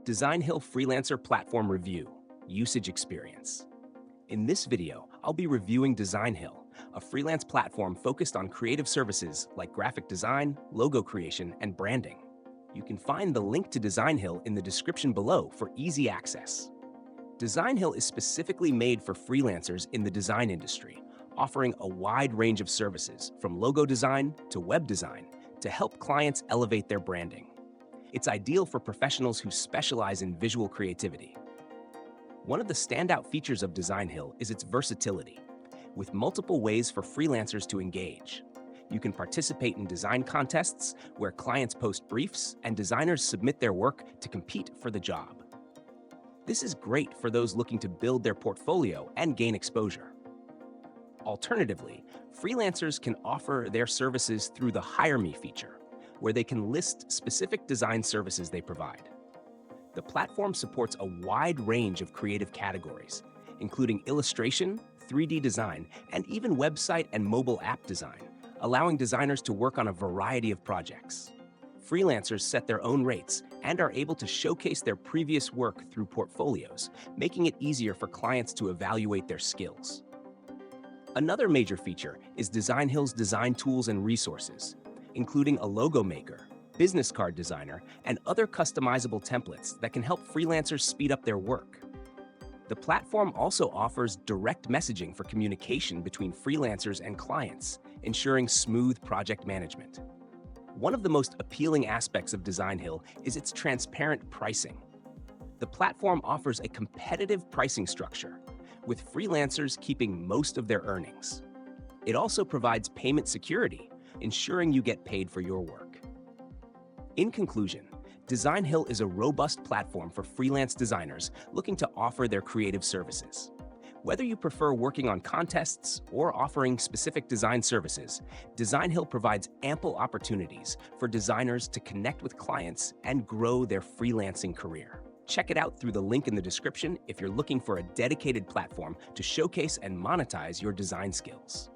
Designhill Freelancer Platform Review, Usage Experience. In this video, I'll be reviewing Designhill, a freelance platform focused on creative services like graphic design, logo creation, and branding. You can find the link to Designhill in the description below for easy access. Designhill is specifically made for freelancers in the design industry, offering a wide range of services from logo design to web design to help clients elevate their branding. It's ideal for professionals who specialize in visual creativity. One of the standout features of Designhill is its versatility, with multiple ways for freelancers to engage. You can participate in design contests where clients post briefs and designers submit their work to compete for the job. This is great for those looking to build their portfolio and gain exposure. Alternatively, freelancers can offer their services through the Hire Me feature, where they can list specific design services they provide. The platform supports a wide range of creative categories, including illustration, 3D design, and even website and mobile app design, allowing designers to work on a variety of projects. Freelancers set their own rates and are able to showcase their previous work through portfolios, making it easier for clients to evaluate their skills. Another major feature is Designhill's design tools and resources, including a logo maker, business card designer, and other customizable templates that can help freelancers speed up their work. The platform also offers direct messaging for communication between freelancers and clients, ensuring smooth project management. One of the most appealing aspects of Designhill is its transparent pricing. The platform offers a competitive pricing structure, with freelancers keeping most of their earnings. It also provides payment security, ensuring you get paid for your work. In conclusion, Designhill is a robust platform for freelance designers looking to offer their creative services. Whether you prefer working on contests or offering specific design services, Designhill provides ample opportunities for designers to connect with clients and grow their freelancing career. Check it out through the link in the description if you're looking for a dedicated platform to showcase and monetize your design skills.